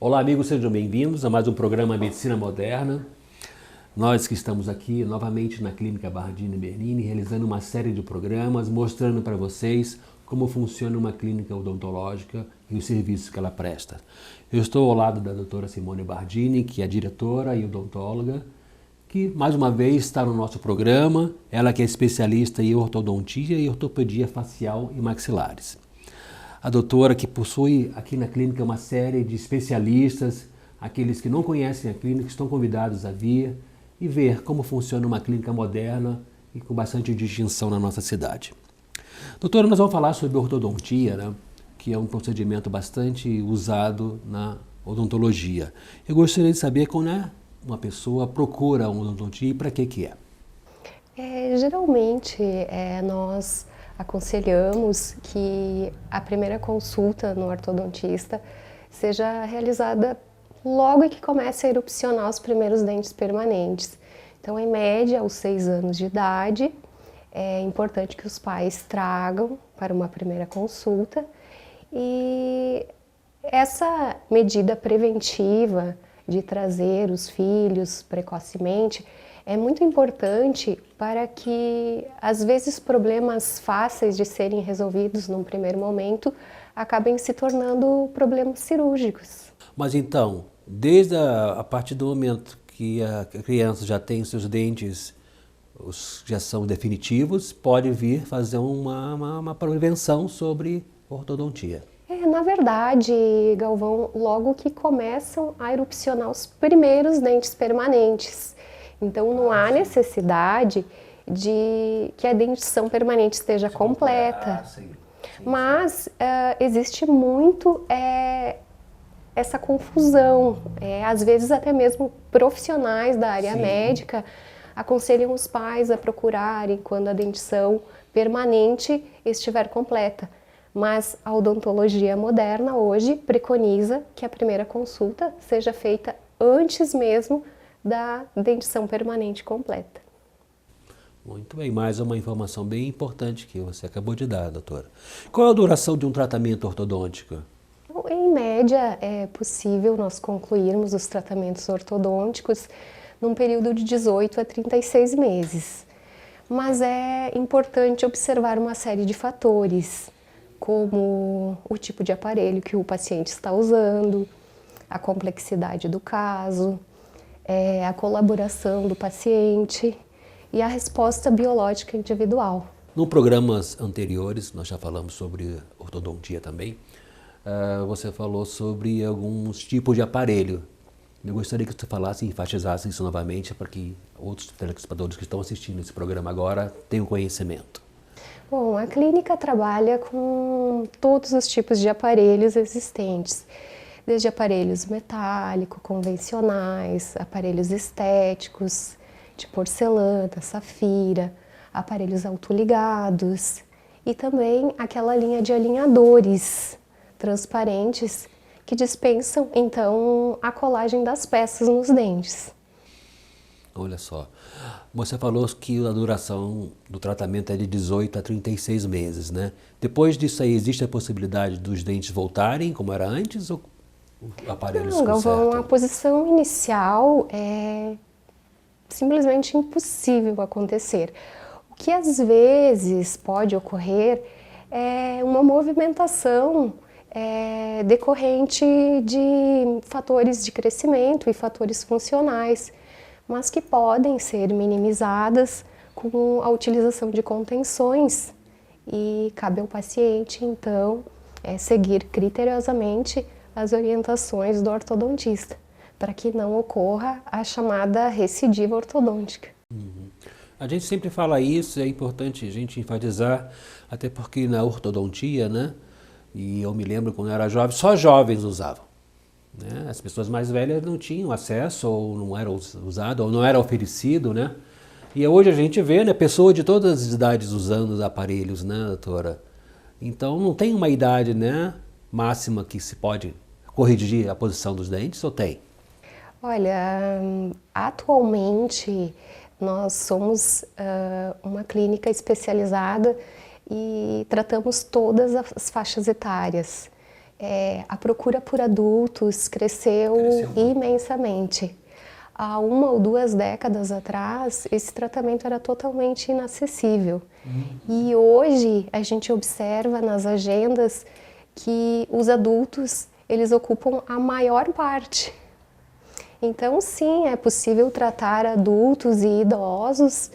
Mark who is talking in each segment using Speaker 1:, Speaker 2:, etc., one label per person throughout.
Speaker 1: Olá amigos, sejam bem-vindos a mais um programa Medicina Moderna. Nós que estamos aqui novamente na Clínica Bardini Bernini, realizando uma série de programas, mostrando para vocês como funciona uma clínica odontológica e os serviços que ela presta. Eu estou ao lado da doutora Simone Bardini, que é diretora e odontóloga, que mais uma vez está no nosso programa, ela que é especialista em ortodontia e ortopedia facial e maxilares. A doutora que possui aqui na clínica uma série de especialistas, aqueles que não conhecem a clínica estão convidados a vir e ver como funciona uma clínica moderna e com bastante distinção na nossa cidade. Doutora, nós vamos falar sobre ortodontia, né, que é um procedimento bastante usado na odontologia. Eu gostaria de saber como uma pessoa procura uma odontia e para que é?
Speaker 2: Geralmente, nós aconselhamos que a primeira consulta no ortodontista seja realizada logo que comece a erupcionar os primeiros dentes permanentes. Então, em média, aos 6 anos de idade, é importante que os pais tragam para uma primeira consulta. E essa medida preventiva de trazer os filhos precocemente é muito importante para que, às vezes, problemas fáceis de serem resolvidos num primeiro momento acabem se tornando problemas cirúrgicos.
Speaker 1: Mas então, desde a partir do momento que a criança já tem seus dentes, já são definitivos, pode vir fazer uma prevenção sobre ortodontia.
Speaker 2: Na verdade, Galvão, logo que começam a erupcionar os primeiros dentes permanentes. Então, não há necessidade de que a dentição permanente esteja completa.
Speaker 1: Sim.
Speaker 2: Mas existe muito essa confusão. Às vezes, até mesmo profissionais da área médica aconselham os pais a procurarem quando a dentição permanente estiver completa. Mas a odontologia moderna hoje preconiza que a primeira consulta seja feita antes mesmo da dentição permanente completa.
Speaker 1: Muito bem, mais uma informação bem importante que você acabou de dar, doutora. Qual é a duração de um tratamento ortodôntico?
Speaker 2: Em média, é possível nós concluirmos os tratamentos ortodônticos num período de 18 a 36 meses. Mas é importante observar uma série de fatores, como o tipo de aparelho que o paciente está usando, a complexidade do caso, a colaboração do paciente e a resposta biológica individual.
Speaker 1: Nos programas anteriores, nós já falamos sobre ortodontia também, você falou sobre alguns tipos de aparelho. Eu gostaria que você falasse e enfatizasse isso novamente para que outros telespectadores que estão assistindo esse programa agora tenham conhecimento.
Speaker 2: Bom, a clínica trabalha com todos os tipos de aparelhos existentes, desde aparelhos metálicos, convencionais, aparelhos estéticos, de porcelana, safira, aparelhos autoligados e também aquela linha de alinhadores transparentes que dispensam, então, a colagem das peças nos dentes.
Speaker 1: Olha só, você falou que a duração do tratamento é de 18 a 36 meses, né? Depois disso aí, existe a possibilidade dos dentes voltarem como era antes ou o aparelho se conserta?
Speaker 2: Galvão, a posição inicial é simplesmente impossível acontecer. O que às vezes pode ocorrer é uma movimentação decorrente de fatores de crescimento e fatores funcionais, mas que podem ser minimizadas com a utilização de contenções e cabe ao paciente, então, seguir criteriosamente as orientações do ortodontista, para que não ocorra a chamada recidiva ortodôntica.
Speaker 1: A gente sempre fala isso, é importante a gente enfatizar, até porque na ortodontia, né, e eu me lembro quando eu era jovem, só jovens usavam. Né? As pessoas mais velhas não tinham acesso, ou não era usado, ou não era oferecido, né? E hoje a gente vê, né, pessoas de todas as idades usando os aparelhos, né, doutora? Então não tem uma idade, né, máxima que se pode corrigir a posição dos dentes, ou tem?
Speaker 2: Olha, atualmente nós somos uma clínica especializada e tratamos todas as faixas etárias. A procura por adultos cresceu imensamente. Há 1 ou 2 décadas atrás, esse tratamento era totalmente inacessível. E hoje a gente observa nas agendas que os adultos, eles ocupam a maior parte. Então, sim, é possível tratar adultos e idosos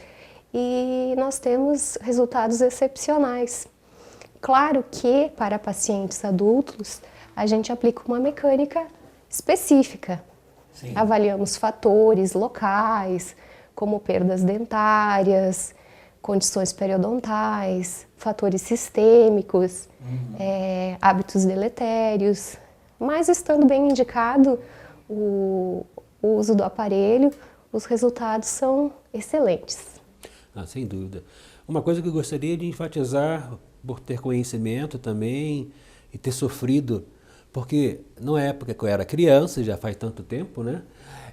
Speaker 2: e nós temos resultados excepcionais. Claro que, para pacientes adultos, a gente aplica uma mecânica específica. Sim. Avaliamos fatores locais, como perdas dentárias, condições periodontais, fatores sistêmicos, hábitos deletérios. Mas, estando bem indicado o uso do aparelho, os resultados são excelentes.
Speaker 1: Sem dúvida. Uma coisa que eu gostaria de enfatizar, por ter conhecimento também e ter sofrido, porque na época que eu era criança, já faz tanto tempo, né?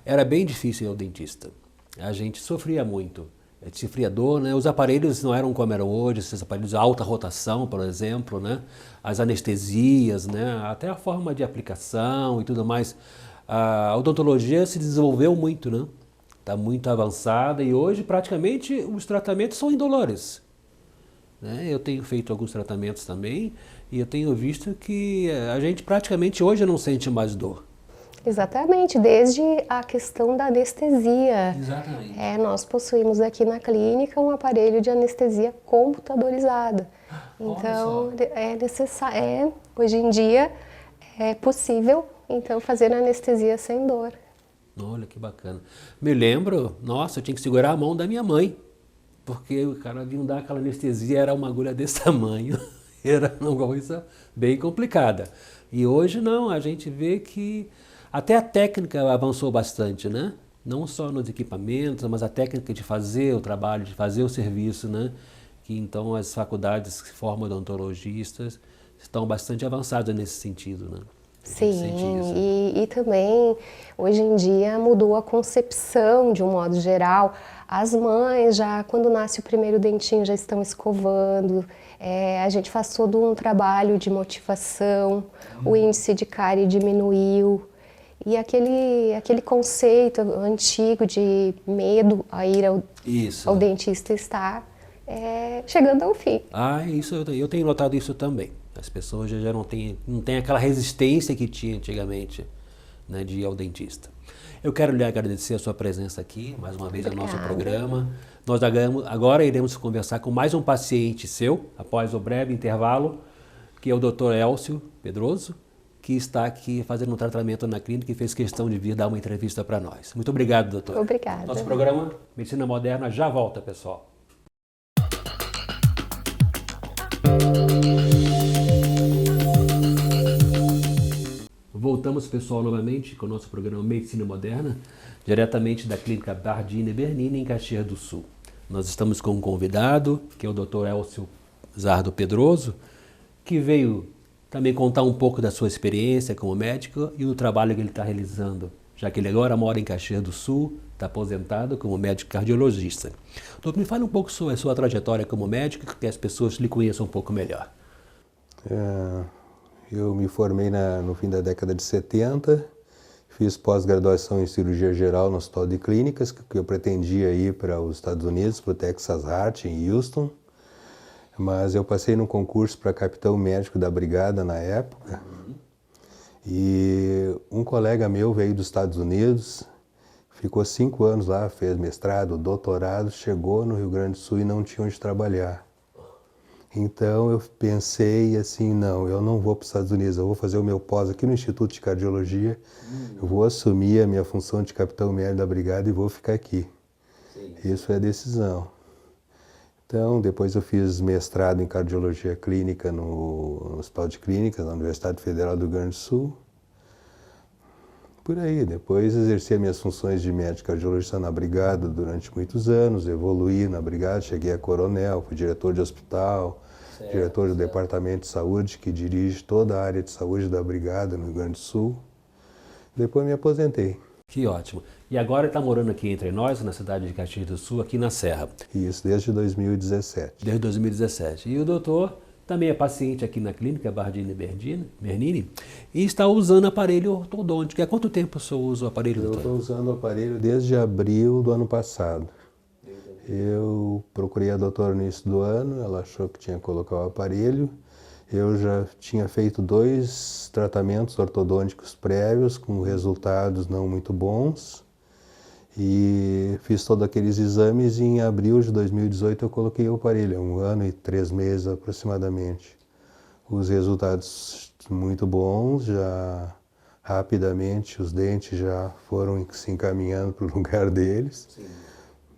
Speaker 1: Era bem difícil ir ao dentista. A gente sofria muito. Sofria dor, né? Os aparelhos não eram como eram hoje, esses aparelhos de alta rotação, por exemplo, né? As anestesias, né? Até a forma de aplicação e tudo mais. A odontologia se desenvolveu muito, né? Está muito avançada e hoje praticamente os tratamentos são indolores. Eu tenho feito alguns tratamentos também e eu tenho visto que a gente praticamente hoje não sente mais dor.
Speaker 2: Exatamente, desde a questão da anestesia.
Speaker 1: Exatamente.
Speaker 2: Nós possuímos aqui na clínica um aparelho de anestesia computadorizada. Então, é necessário, hoje em dia é possível então fazer anestesia sem dor.
Speaker 1: Olha que bacana. Me lembro, nossa, eu tinha que segurar a mão da minha mãe, porque o cara vinha dar aquela anestesia, era uma agulha desse tamanho, era uma coisa bem complicada. E hoje não, a gente vê que até a técnica avançou bastante, né? Não só nos equipamentos, mas a técnica de fazer o trabalho, de fazer o serviço, né? Que então as faculdades que formam odontologistas estão bastante avançadas nesse sentido, né?
Speaker 2: Sim, e também hoje em dia mudou a concepção de um modo geral. As mães já, quando nasce o primeiro dentinho, já estão escovando. A gente faz todo um trabalho de motivação, o índice de cárie diminuiu. E aquele conceito antigo de medo a ir ao dentista está chegando ao fim.
Speaker 1: Isso eu tenho notado isso também. As pessoas já não têm aquela resistência que tinha antigamente, né, de ir ao dentista. Eu quero lhe agradecer a sua presença aqui, mais uma vez, no nosso programa. Nós agora iremos conversar com mais um paciente seu, após o breve intervalo, que é o Dr. Elcio Pedroso, que está aqui fazendo um tratamento na clínica e fez questão de vir dar uma entrevista para nós. Muito obrigado, doutor.
Speaker 2: Obrigada.
Speaker 1: Nosso programa Medicina Moderna já volta, pessoal. Voltamos, pessoal, novamente com o nosso programa Medicina Moderna, diretamente da Clínica Bardini Bernini, em Caxias do Sul. Nós estamos com um convidado, que é o Dr. Elcio Zardo Pedroso, que veio também contar um pouco da sua experiência como médico e do trabalho que ele está realizando, já que ele agora mora em Caxias do Sul, está aposentado como médico cardiologista. Doutor, me fale um pouco sobre a sua trajetória como médico, que as pessoas lhe conheçam um pouco melhor.
Speaker 3: Eu me formei no fim da década de 70, fiz pós-graduação em cirurgia geral no Hospital de Clínicas, que eu pretendia ir para os Estados Unidos, para o Texas Heart, em Houston, mas eu passei no concurso para capitão médico da brigada na época, e um colega meu veio dos Estados Unidos, ficou 5 anos lá, fez mestrado, doutorado, chegou no Rio Grande do Sul e não tinha onde trabalhar. Então eu pensei assim, não, eu não vou para os Estados Unidos, eu vou fazer o meu pós aqui no Instituto de Cardiologia, eu vou assumir a minha função de capitão médico da brigada e vou ficar aqui. Sim. Isso é a decisão. Então depois eu fiz mestrado em cardiologia clínica no Hospital de Clínicas, na Universidade Federal do Rio Grande do Sul. Por aí, depois exerci as minhas funções de médico cardiologista na brigada durante muitos anos, evoluí na brigada, cheguei a coronel, fui diretor de hospital, diretor do departamento de saúde, que dirige toda a área de saúde da brigada no Rio Grande do Sul. Depois me aposentei.
Speaker 1: Que ótimo. E agora está morando aqui entre nós, na cidade de Caxias do Sul, aqui na Serra.
Speaker 3: Isso, desde 2017.
Speaker 1: Desde 2017. E o doutor também é paciente aqui na clínica Bardini Bernini e está usando aparelho ortodôntico. Há quanto tempo o senhor usa o aparelho, doutor?
Speaker 3: Eu estou usando o aparelho desde abril do ano passado. Eu procurei a doutora no início do ano, ela achou que tinha que colocar o aparelho. Eu já tinha feito 2 tratamentos ortodônticos prévios com resultados não muito bons. E fiz todos aqueles exames e em abril de 2018 eu coloquei o aparelho, 1 ano e 3 meses aproximadamente. Os resultados muito bons, já rapidamente os dentes já foram se encaminhando para o lugar deles. Sim.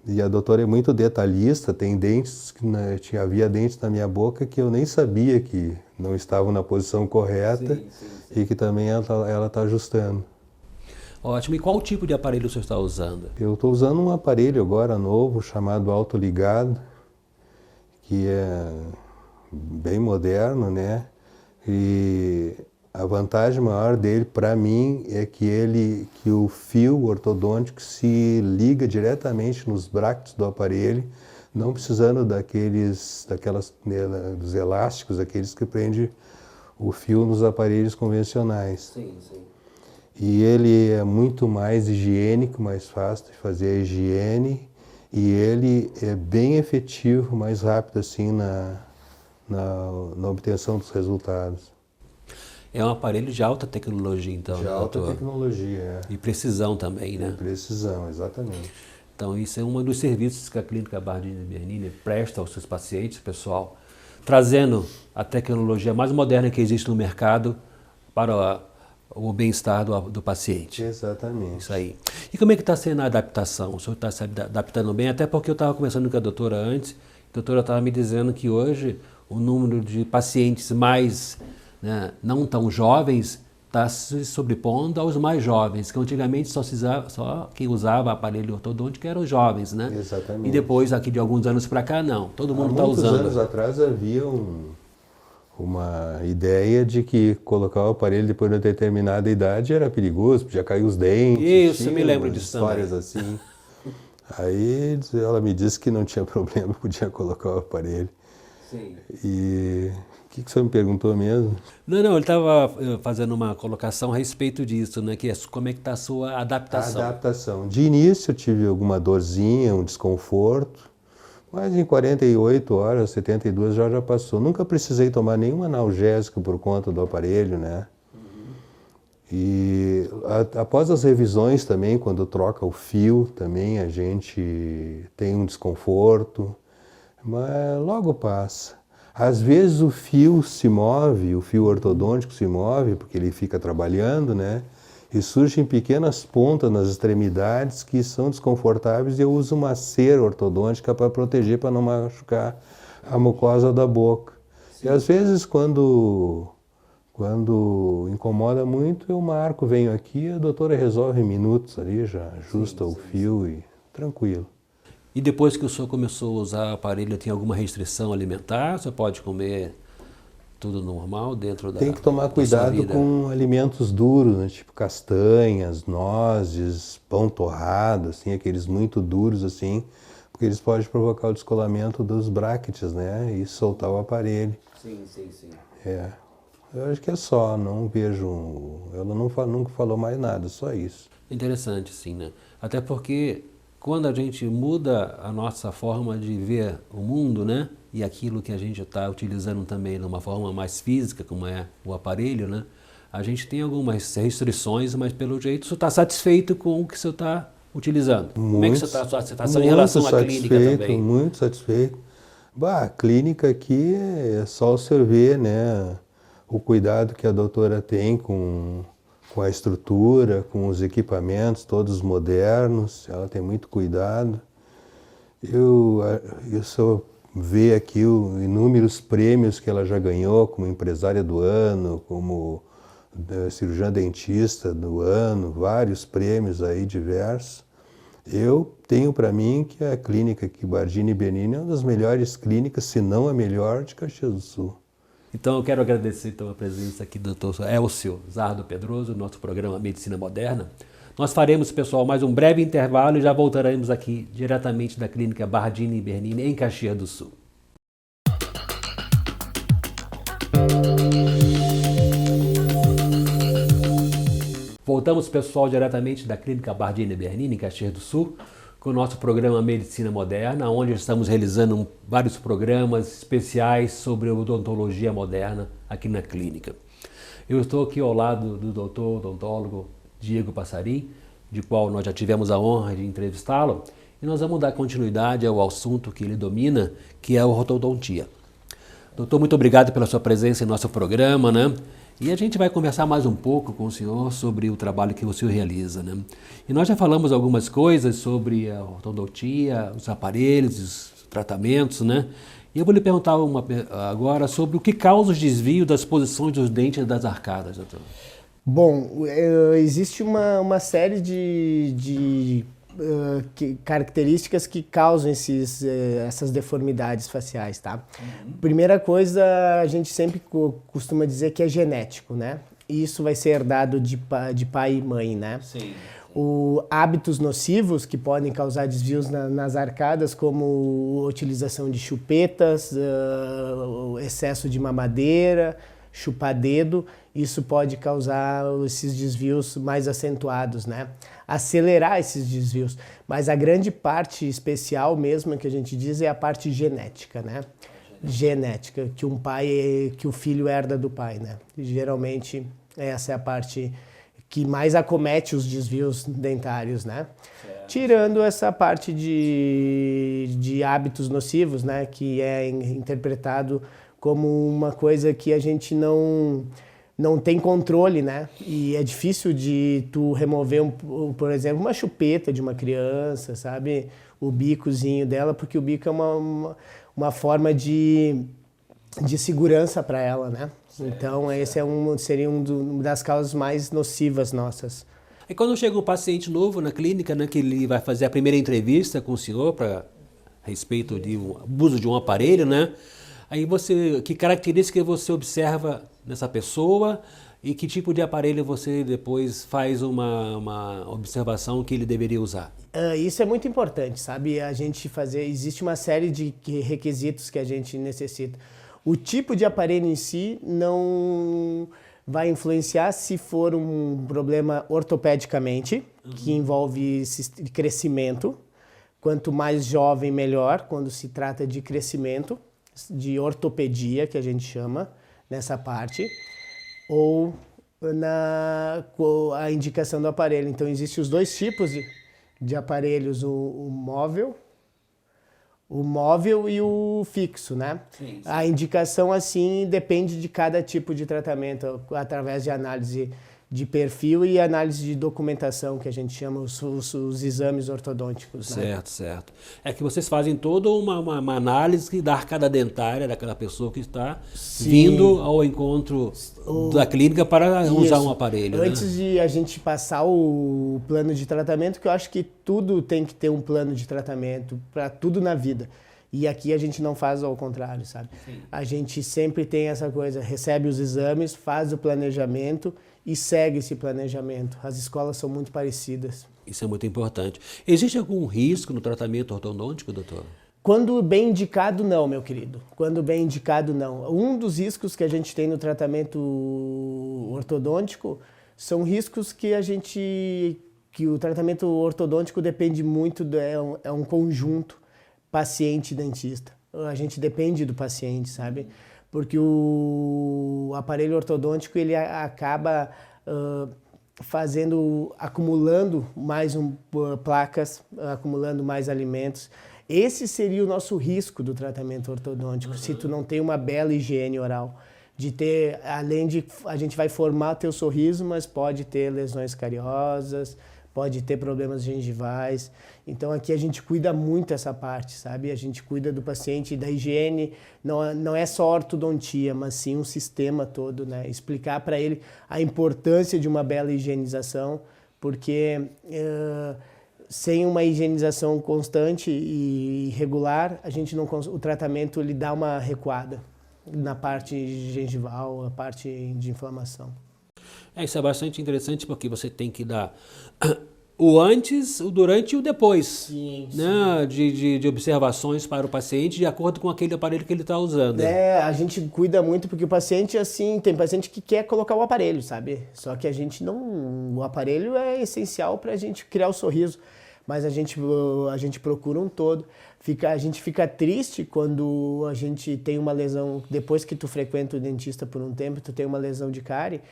Speaker 3: E a doutora é muito detalhista, tem dentes, havia dentes na minha boca que eu nem sabia que não estavam na posição correta. Sim. E que também ela está ajustando.
Speaker 1: Ótimo. E qual tipo de aparelho o senhor está usando?
Speaker 3: Eu estou usando um aparelho agora novo chamado autoligado, que é bem moderno, né? E a vantagem maior dele para mim é que o fio ortodôntico se liga diretamente nos bractos do aparelho, não precisando dos elásticos, aqueles que prendem o fio nos aparelhos convencionais. Sim, sim. E ele é muito mais higiênico, mais fácil de fazer a higiene, e ele é bem efetivo, mais rápido assim na obtenção dos resultados.
Speaker 1: É um aparelho de alta tecnologia, então.
Speaker 3: De alta tecnologia, é.
Speaker 1: E precisão também, né?
Speaker 3: Precisão, exatamente.
Speaker 1: Então, isso é um dos serviços que a Clínica Bardini Bernini presta aos seus pacientes, pessoal, trazendo a tecnologia mais moderna que existe no mercado para o bem-estar do paciente.
Speaker 3: Exatamente.
Speaker 1: Isso aí. E como é que está sendo a adaptação? O senhor está se adaptando bem? Até porque eu estava conversando com a doutora antes, a doutora estava me dizendo que hoje o número de pacientes mais não tão jovens está se sobrepondo aos mais jovens, que antigamente só quem usava aparelho ortodôntico eram os jovens, né?
Speaker 3: Exatamente.
Speaker 1: E depois, aqui de alguns anos para cá, não. Todo mundo está usando.
Speaker 3: Há muitos anos atrás havia uma ideia de que colocar o aparelho depois de uma determinada idade era perigoso, podia cair os dentes.
Speaker 1: Isso, me lembro disso
Speaker 3: histórias
Speaker 1: também.
Speaker 3: Assim. Aí ela me disse que não tinha problema, podia colocar o aparelho. Sim. E o que o senhor me perguntou mesmo?
Speaker 1: Não, ele estava fazendo uma colocação a respeito disso, né? Que é como é que está a sua adaptação.
Speaker 3: A adaptação. De início eu tive alguma dorzinha, um desconforto, mas em 48 horas, 72 já passou. Nunca precisei tomar nenhum analgésico por conta do aparelho, né? E após as revisões também, quando troca o fio, também a gente tem um desconforto, mas logo passa. Às vezes o fio se move, o fio ortodôntico se move, porque ele fica trabalhando, né? E surgem pequenas pontas nas extremidades que são desconfortáveis e eu uso uma cera ortodôntica para proteger, para não machucar a mucosa da boca. Sim. E às vezes quando incomoda muito, eu marco, venho aqui, a doutora resolve em minutos ali, já ajusta o fio e tranquilo.
Speaker 1: E depois que o senhor começou a usar o aparelho, tem alguma restrição alimentar? Você pode comer tudo normal dentro da
Speaker 3: Tem que tomar cuidado com alimentos duros, né? Tipo castanhas, nozes, pão torrado, assim, aqueles muito duros assim, porque eles podem provocar o descolamento dos bracteis, né? E soltar o aparelho.
Speaker 1: Sim.
Speaker 3: É. Eu acho que é só, não vejo... Ela nunca falou mais nada, só isso.
Speaker 1: Interessante, sim, né? Até porque quando a gente muda a nossa forma de ver o mundo, né? E aquilo que a gente está utilizando também de uma forma mais física, como é o aparelho, né? A gente tem algumas restrições, mas pelo jeito você está satisfeito com o que você está utilizando. Como é que você está em relação à clínica também?
Speaker 3: Muito satisfeito. A clínica aqui é só o senhor ver, né? O cuidado que a doutora tem com a estrutura, com os equipamentos todos modernos, ela tem muito cuidado. Eu só ver aqui inúmeros prêmios que ela já ganhou, como empresária do ano, como cirurgiã dentista do ano, vários prêmios aí diversos. Eu tenho para mim que a clínica aqui, Bardini Bernini, é uma das melhores clínicas, se não a melhor, de Caxias do Sul.
Speaker 1: Então eu quero agradecer então, a presença aqui do Dr. Elcio Zardo Pedroso, no nosso programa Medicina Moderna. Nós faremos, pessoal, mais um breve intervalo e já voltaremos aqui diretamente da clínica Bardini Bernini, em Caxias do Sul. Voltamos, pessoal, diretamente da Clínica Bardini Bernini, em Caxias do Sul, com o nosso programa Medicina Moderna, onde estamos realizando vários programas especiais sobre odontologia moderna aqui na clínica. Eu estou aqui ao lado do doutor odontólogo Diego Passarim, de qual nós já tivemos a honra de entrevistá-lo, e nós vamos dar continuidade ao assunto que ele domina, que é a ortodontia. Doutor, muito obrigado pela sua presença em nosso programa, né? E a gente vai conversar mais um pouco com o senhor sobre o trabalho que o senhor realiza, né? E nós já falamos algumas coisas sobre a ortodontia, os aparelhos, os tratamentos, né? E eu vou lhe perguntar agora sobre o que causa os desvios das posições dos dentes das arcadas, doutor.
Speaker 4: Bom, existe uma série de características que causam essas deformidades faciais, tá? Primeira coisa, a gente sempre costuma dizer que é genético, né? E isso vai ser herdado de pai e mãe, né?
Speaker 1: Sim.
Speaker 4: Hábitos nocivos que podem causar desvios nas arcadas, como utilização de chupetas, excesso de mamadeira, chupar dedo, isso pode causar esses desvios mais acentuados, né? Acelerar esses desvios. Mas a grande parte especial mesmo que a gente diz é a parte genética, né? Genética, que o filho herda do pai, né? Geralmente essa é a parte que mais acomete os desvios dentários, né? Certo. Tirando essa parte de hábitos nocivos, né? Que é interpretado como uma coisa que a gente não tem controle, né? E é difícil de tu remover, por exemplo, uma chupeta de uma criança, sabe? O bicozinho dela, porque o bico é uma forma de segurança para ela, né? Então, esse seria uma das causas mais nocivas nossas.
Speaker 1: E quando chega um paciente novo na clínica, né, que ele vai fazer a primeira entrevista com o senhor a respeito de abuso de um aparelho, né? Aí que característica você observa nessa pessoa e que tipo de aparelho você depois faz uma observação que ele deveria usar?
Speaker 4: Isso é muito importante, sabe? Existe uma série de requisitos que a gente necessita. O tipo de aparelho em si não vai influenciar se for um problema ortopedicamente, que envolve crescimento. Quanto mais jovem, melhor, quando se trata de crescimento, de ortopedia, que a gente chama, nessa parte, ou a indicação do aparelho. Então, existem os dois tipos de aparelhos, o móvel e o fixo, né? Sim. A indicação, assim, depende de cada tipo de tratamento, através de análise de perfil e análise de documentação, que a gente chama os exames ortodônticos.
Speaker 1: Certo,
Speaker 4: né?
Speaker 1: Certo. É que vocês fazem toda uma análise da arcada dentária daquela pessoa que está vindo ao encontro da clínica para usar um aparelho.
Speaker 4: Antes de a gente passar o plano de tratamento, que eu acho que tudo tem que ter um plano de tratamento para tudo na vida. E aqui a gente não faz ao contrário, sabe? Sim. A gente sempre tem essa coisa, recebe os exames, faz o planejamento e segue esse planejamento. As escolas são muito parecidas.
Speaker 1: Isso é muito importante. Existe algum risco no tratamento ortodôntico, doutor?
Speaker 4: Quando bem indicado, não, meu querido. Quando bem indicado, não. Um dos riscos que a gente tem no tratamento ortodôntico são riscos que o tratamento ortodôntico depende muito, é um conjunto paciente-dentista. A gente depende do paciente, sabe? Porque o aparelho ortodôntico ele acaba acumulando mais placas, acumulando mais alimentos. Esse seria o nosso risco do tratamento ortodôntico, se tu não tem uma bela higiene oral. A gente vai formar teu sorriso, mas pode ter lesões cariosas, pode ter problemas gengivais. Então aqui a gente cuida muito essa parte, sabe? A gente cuida do paciente, da higiene, não é só ortodontia, mas sim um sistema todo, né? Explicar para ele a importância de uma bela higienização, porque sem uma higienização constante e regular, o tratamento ele dá uma recuada na parte gengival, a parte de inflamação.
Speaker 1: Isso é bastante interessante porque você tem que dar o antes, o durante e o depois,
Speaker 4: Sim,
Speaker 1: né? De observações para o paciente de acordo com aquele aparelho que ele está usando.
Speaker 4: A gente cuida muito porque o paciente, assim, tem paciente que quer colocar o aparelho, sabe? Só que a gente não... O aparelho é essencial para a gente criar o sorriso, mas a gente procura um todo. A gente fica triste quando a gente tem uma lesão, depois que tu frequenta o dentista por um tempo, tu tem uma lesão de cárie,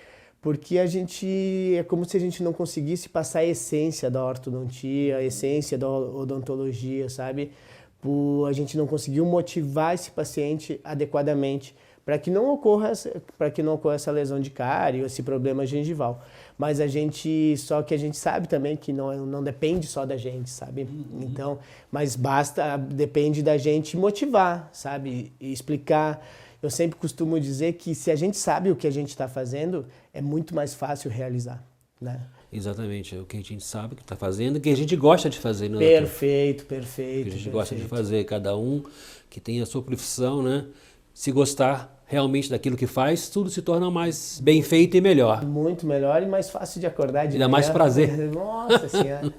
Speaker 4: porque é como se a gente não conseguisse passar a essência da ortodontia, a essência da odontologia, sabe? A gente não conseguiu motivar esse paciente adequadamente para que não ocorra essa lesão de cárie ou esse problema gengival. Mas só que a gente sabe também que não depende só da gente, sabe? Então, mas depende da gente motivar, sabe? E explicar. Eu sempre costumo dizer que se a gente sabe o que a gente está fazendo, é muito mais fácil realizar, né?
Speaker 1: Exatamente, é o que a gente sabe que está fazendo, o que a gente gosta de fazer, né?
Speaker 4: Perfeito.
Speaker 1: O que a gente gosta de fazer, cada um que tem a sua profissão, né? Se gostar realmente daquilo que faz, tudo se torna mais bem feito e melhor.
Speaker 4: Muito melhor e mais fácil de acordar de
Speaker 1: E dá mais prazer.
Speaker 4: Nossa Senhora,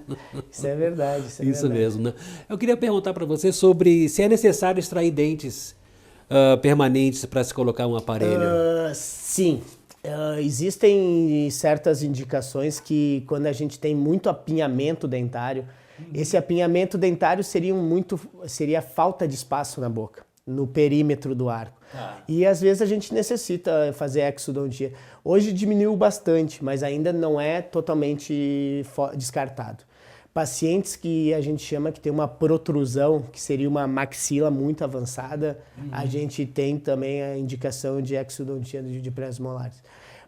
Speaker 4: isso é verdade.
Speaker 1: Isso mesmo, né? Eu queria perguntar para você sobre se é necessário extrair dentes permanentes para se colocar um aparelho.
Speaker 4: Sim. Existem certas indicações que quando a gente tem muito apinhamento dentário, esse apinhamento dentário seria falta de espaço na boca, no perímetro do arco. E às vezes a gente necessita fazer exodontia. Hoje diminuiu bastante, mas ainda não é totalmente descartado. Pacientes que a gente chama que tem uma protrusão, que seria uma maxila muito avançada, a gente tem também a indicação de exodontia de pré-molares,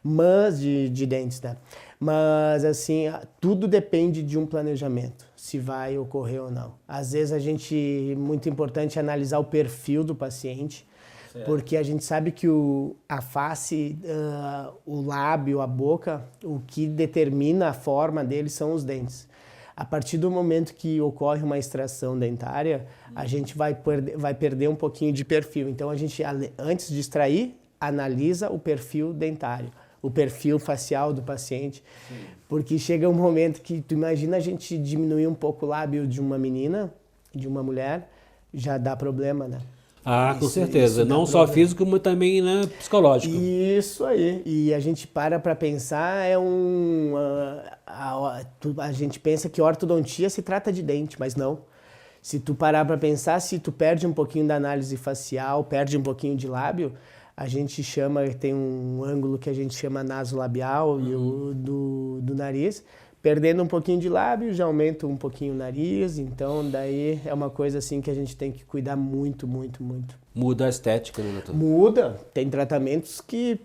Speaker 4: mas de dentes, né? Mas assim, tudo depende de um planejamento, se vai ocorrer ou não. Às vezes muito importante analisar o perfil do paciente, porque a gente sabe que a face, o lábio, a boca, o que determina a forma deles são os dentes. A partir do momento que ocorre uma extração dentária, a gente vai perder um pouquinho de perfil. Então, a gente, antes de extrair, analisa o perfil dentário, o perfil facial do paciente. Sim. Porque chega um momento que, tu imagina a gente diminuir um pouco o lábio de uma menina, de uma mulher, já dá problema, né?
Speaker 1: Com certeza. Não só físico, mas também, né, psicológico.
Speaker 4: Isso aí. E a gente para pensar, a gente pensa que ortodontia se trata de dente, mas não. Se tu parar para pensar, se tu perde um pouquinho da análise facial, perde um pouquinho de lábio, a gente tem um ângulo que a gente chama nasolabial e o do nariz. Perdendo um pouquinho de lábio, já aumenta um pouquinho o nariz, então daí é uma coisa assim que a gente tem que cuidar muito, muito, muito.
Speaker 1: Muda a estética, né, doutor?
Speaker 4: Muda. Tem tratamentos que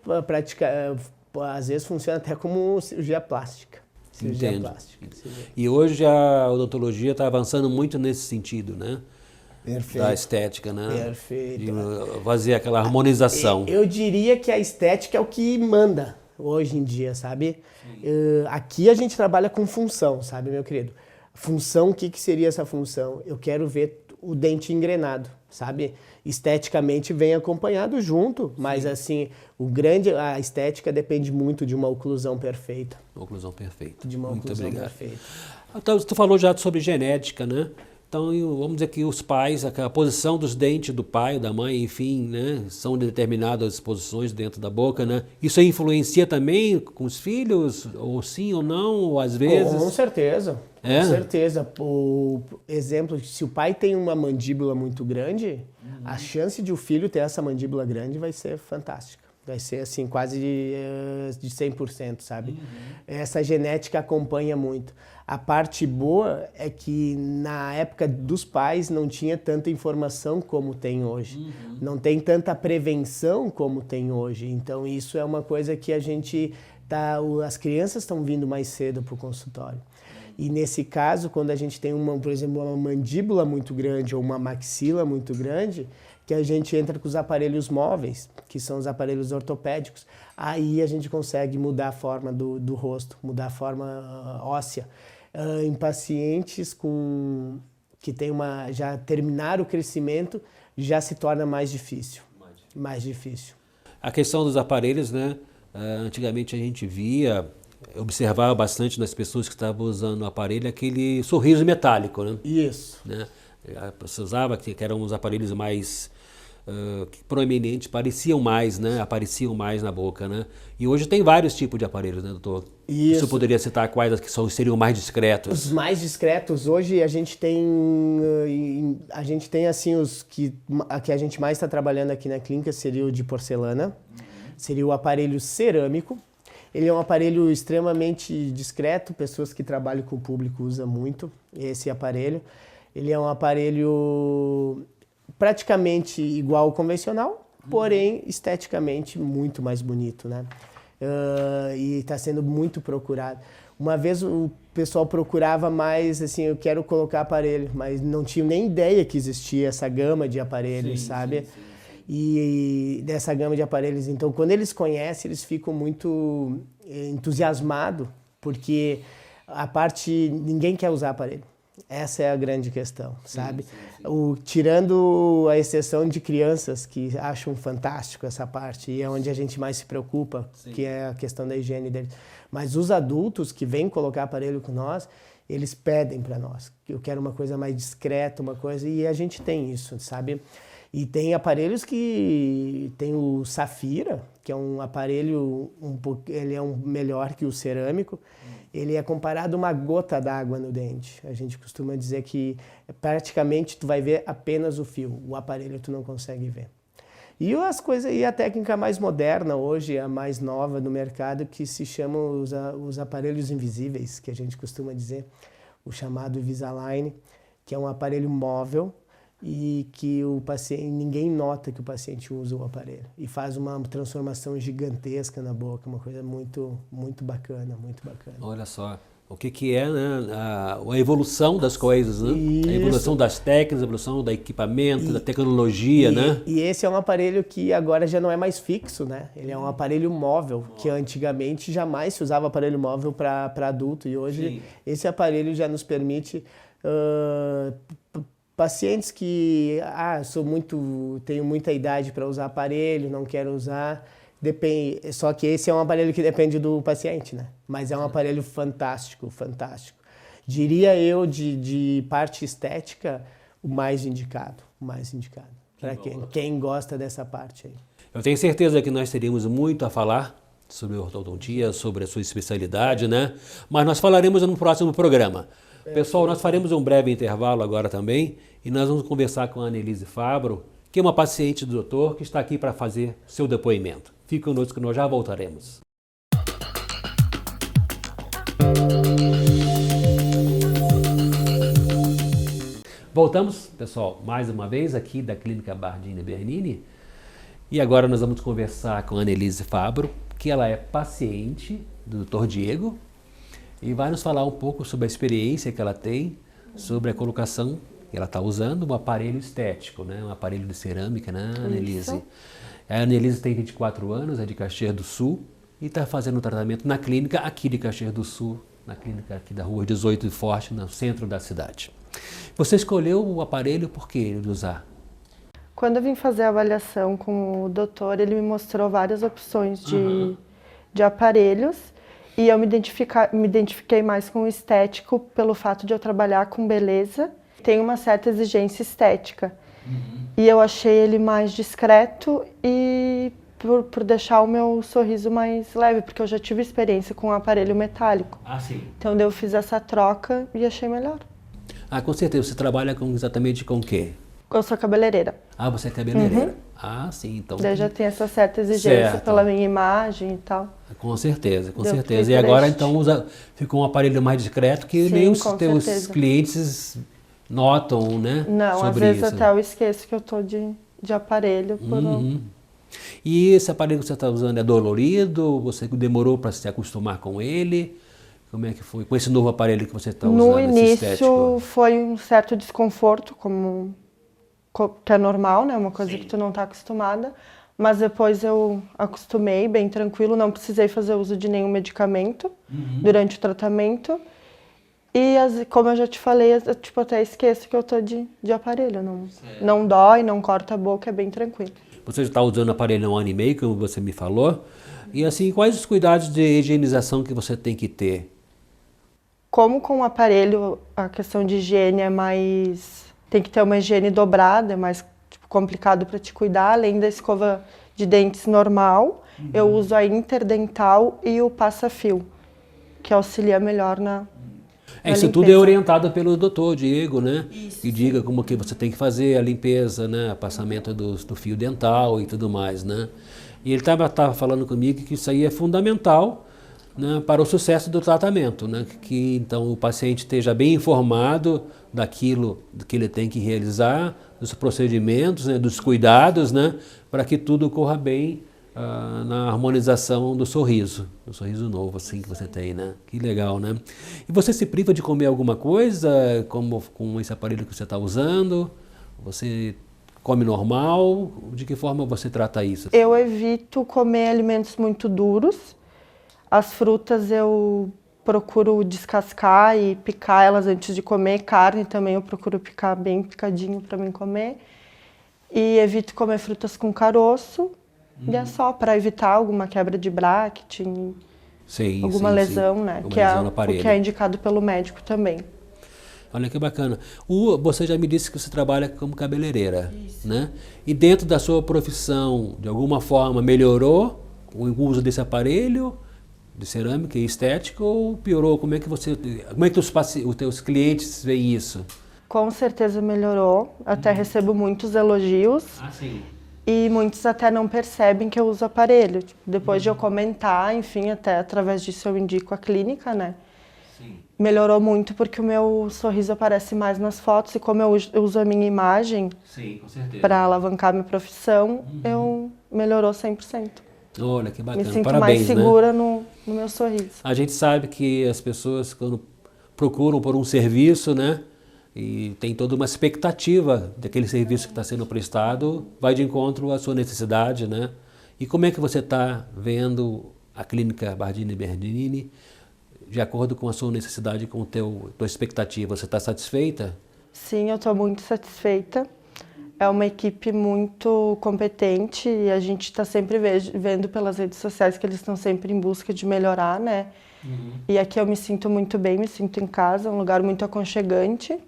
Speaker 4: às vezes funciona até como cirurgia plástica.
Speaker 1: Entendo. E hoje a odontologia está avançando muito nesse sentido, né?
Speaker 4: Perfeito.
Speaker 1: Da estética, né?
Speaker 4: Perfeito.
Speaker 1: De fazer aquela harmonização.
Speaker 4: Eu diria que a estética é o que manda hoje em dia, sabe? Aqui a gente trabalha com função, sabe, meu querido? Função, o que seria essa função? Eu quero ver o dente engrenado, sabe? Esteticamente vem acompanhado junto, mas assim, a estética depende muito de uma oclusão perfeita.
Speaker 1: Oclusão perfeita.
Speaker 4: De uma
Speaker 1: Muito
Speaker 4: oclusão
Speaker 1: obrigado.
Speaker 4: perfeita.
Speaker 1: Então, tu falou já sobre genética, né? Então, vamos dizer que os pais, a posição dos dentes do pai, da mãe, enfim, né, são determinadas posições dentro da boca, né? Isso aí influencia também com os filhos, ou sim ou não, ou às vezes?
Speaker 4: Com certeza, com certeza. Por exemplo, se o pai tem uma mandíbula muito grande, a chance de o filho ter essa mandíbula grande vai ser fantástica. Vai ser assim, quase de 100%, sabe? Essa genética acompanha muito. A parte boa é que na época dos pais não tinha tanta informação como tem hoje. Não tem tanta prevenção como tem hoje. Então isso é uma coisa que as crianças estão vindo mais cedo para o consultório. E nesse caso, quando a gente tem, por exemplo, uma mandíbula muito grande ou uma maxila muito grande, que a gente entra com os aparelhos móveis, que são os aparelhos ortopédicos. Aí a gente consegue mudar a forma do rosto, mudar a forma óssea. Em pacientes que já terminaram o crescimento, já se torna mais difícil. Mais difícil.
Speaker 1: A questão dos aparelhos, né? Antigamente a gente via eu observava bastante nas pessoas que estavam usando o aparelho aquele sorriso metálico, né?
Speaker 4: Isso.
Speaker 1: Né? Você usava que eram uns aparelhos mais proeminentes, pareciam mais, né? Apareciam mais na boca, né? E hoje tem vários tipos de aparelhos, né, doutor?
Speaker 4: Isso.
Speaker 1: Você poderia citar quais que seriam mais discretos?
Speaker 4: Os mais discretos hoje a gente tem assim a que a gente mais está trabalhando aqui na clínica seria o de porcelana, seria o aparelho cerâmico. Ele é um aparelho extremamente discreto, pessoas que trabalham com o público usam muito esse aparelho. Ele é um aparelho praticamente igual ao convencional, porém esteticamente muito mais bonito, né? E está sendo muito procurado. Uma vez o pessoal procurava mais, assim, eu quero colocar aparelho, mas não tinha nem ideia que existia essa gama de aparelhos, sabe? Sim. E dessa gama de aparelhos. Então, quando eles conhecem, eles ficam muito entusiasmados, porque ninguém quer usar aparelho. Essa é a grande questão, sabe? Sim. Tirando a exceção de crianças que acham fantástico essa parte, e é onde a gente mais se preocupa, sim, que é a questão da higiene deles. Mas os adultos que vêm colocar aparelho com nós, eles pedem para nós. Eu quero uma coisa mais discreta, uma coisa... E a gente tem isso, sabe? E tem aparelhos que... Tem o Safira, que é um aparelho... ele é melhor que o cerâmico. Ele é comparado a uma gota d'água no dente. A gente costuma dizer que praticamente tu vai ver apenas o fio. O aparelho tu não consegue ver. E a técnica mais moderna hoje, a mais nova no mercado, que se chama os aparelhos invisíveis, que a gente costuma dizer, o chamado Invisalign, que é um aparelho móvel e que ninguém nota que o paciente usa o aparelho. E faz uma transformação gigantesca na boca, uma coisa muito, muito bacana, muito bacana.
Speaker 1: Olha só. O que é, né, a evolução das coisas, né?
Speaker 4: Isso.
Speaker 1: A evolução das técnicas, a evolução do equipamento, da tecnologia, né?
Speaker 4: E esse é um aparelho que agora já não é mais fixo, né? Ele é um aparelho móvel, que antigamente jamais se usava aparelho móvel para adulto. E hoje, sim, esse aparelho já nos permite... pacientes que tenho muita idade para usar aparelho, não quero usar... Só que esse é um aparelho que depende do paciente, né? Mas é um aparelho fantástico, fantástico. Diria eu, de parte estética, o mais indicado. Para quem gosta dessa parte aí.
Speaker 1: Eu tenho certeza que nós teríamos muito a falar sobre ortodontia, sobre a sua especialidade, né? Mas nós falaremos no próximo programa. Pessoal, nós faremos um breve intervalo agora também e nós vamos conversar com a Annelise Fabro, que é uma paciente do doutor que está aqui para fazer seu depoimento. Fique conosco que nós já voltaremos. Voltamos, pessoal, mais uma vez aqui da Clínica Bardini Bernini. E agora nós vamos conversar com a Annelise Fabro, que ela é paciente do Dr. Diego e vai nos falar um pouco sobre a experiência que ela tem sobre a colocação que ela está usando, um aparelho estético, né? Um aparelho de cerâmica, né, Annelise? Isso. A Annelise tem 24 anos, é de Caxias do Sul e está fazendo tratamento na clínica aqui de Caxias do Sul, na clínica aqui da Rua 18 de Forte, no centro da cidade. Você escolheu o aparelho por que usar?
Speaker 5: Quando eu vim fazer a avaliação com o doutor, ele me mostrou várias opções de aparelhos e eu me identifiquei mais com o estético pelo fato de eu trabalhar com beleza. Tem uma certa exigência estética. E eu achei ele mais discreto e por deixar o meu sorriso mais leve, porque eu já tive experiência com um aparelho metálico.
Speaker 1: Ah, sim.
Speaker 5: Então eu fiz essa troca e achei melhor.
Speaker 1: Ah, com certeza. Você trabalha exatamente com o quê?
Speaker 5: Eu sou cabeleireira.
Speaker 1: Ah, você é cabeleireira. Ah, sim. Então
Speaker 5: daí já tem essa certa exigência pela minha imagem e tal.
Speaker 1: Com certeza, com certeza. E agora então ficou um aparelho mais discreto que nem os teus clientes notam, né?
Speaker 5: Não,
Speaker 1: sobre
Speaker 5: às vezes
Speaker 1: isso.
Speaker 5: Até eu esqueço que eu tô de aparelho.
Speaker 1: E esse aparelho que você está usando é dolorido? Você demorou para se acostumar com ele? Como é que foi? Com esse novo aparelho que você está usando,
Speaker 5: no início foi um certo desconforto, que é normal, né? Uma coisa que tu não está acostumada. Mas depois eu acostumei, bem tranquilo, não precisei fazer uso de nenhum medicamento durante o tratamento. E como eu já te falei, eu até esqueço que eu tô de aparelho. Não dói, não corta a boca, é bem tranquilo.
Speaker 1: Você já está usando o aparelho há 1 ano e meio, como você me falou. E assim, quais os cuidados de higienização que você tem que ter?
Speaker 5: Como com o aparelho a questão de higiene é mais... Tem que ter uma higiene dobrada, é mais complicado para te cuidar, além da escova de dentes normal, eu uso a interdental e o passa-fio, que auxilia melhor na
Speaker 1: Isso tudo é orientado pelo doutor Diego, né? Que diga como que você tem que fazer a limpeza, né? Passamento do fio dental e tudo mais, né? E ele estava falando comigo que isso aí é fundamental, né, para o sucesso do tratamento, né? Que então o paciente esteja bem informado daquilo que ele tem que realizar, dos procedimentos, né, dos cuidados, né, para que tudo corra bem na harmonização do sorriso novo assim que você tem, né? Que legal, né? E você se priva de comer alguma coisa como com esse aparelho que você está usando? Você come normal? De que forma você trata isso?
Speaker 5: Eu evito comer alimentos muito duros. As frutas eu procuro descascar e picar elas antes de comer. Carne também eu procuro picar bem picadinho para mim comer. E evito comer frutas com caroço. E é só para evitar alguma quebra de bracte, alguma lesão, né?
Speaker 1: Alguma
Speaker 5: Que é
Speaker 1: lesão no aparelho.
Speaker 5: o que é indicado pelo médico também.
Speaker 1: Olha que bacana. Você já me disse que você trabalha como cabeleireira, né? E dentro da sua profissão, de alguma forma, melhorou o uso desse aparelho de cerâmica e estética ou piorou? Como é que os teus clientes veem isso?
Speaker 5: Com certeza melhorou. Até recebo muitos elogios.
Speaker 1: Ah, sim.
Speaker 5: E muitos até não percebem que eu uso aparelho. Depois de eu comentar, enfim, até através disso eu indico a clínica, né?
Speaker 1: Sim.
Speaker 5: Melhorou muito porque o meu sorriso aparece mais nas fotos e como eu uso a minha imagem para alavancar minha profissão, melhorou 100%.
Speaker 1: Olha, que bacana.
Speaker 5: Me sinto
Speaker 1: Parabéns,
Speaker 5: mais segura, né? no meu sorriso.
Speaker 1: A gente sabe que as pessoas, quando procuram por um serviço, né? E tem toda uma expectativa daquele serviço que está sendo prestado, vai de encontro à sua necessidade, né? E como é que você está vendo a clínica Bardini Bernini de acordo com a sua necessidade, com a tua expectativa? Você está satisfeita?
Speaker 5: Sim, eu estou muito satisfeita. É uma equipe muito competente e a gente está sempre vendo pelas redes sociais que eles estão sempre em busca de melhorar, né? E aqui eu me sinto muito bem, me sinto em casa, um lugar muito aconchegante.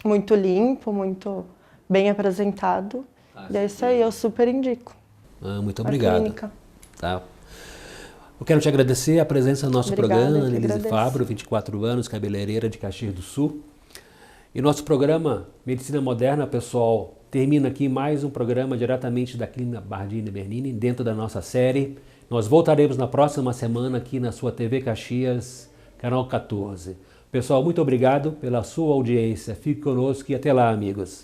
Speaker 5: Muito limpo, muito bem apresentado. E é isso aí, eu super indico.
Speaker 1: Muito obrigado.
Speaker 5: A clínica.
Speaker 1: Tá. Eu quero te agradecer a presença no nosso programa, Annelise
Speaker 5: agradeço.
Speaker 1: Fabro, 24 anos, cabeleireira de Caxias do Sul. E nosso programa Medicina Moderna, pessoal, termina aqui mais um programa diretamente da Clínica Bardini Bernini, dentro da nossa série. Nós voltaremos na próxima semana aqui na sua TV Caxias, canal 14. Pessoal, muito obrigado pela sua audiência. Fique conosco e até lá, amigos.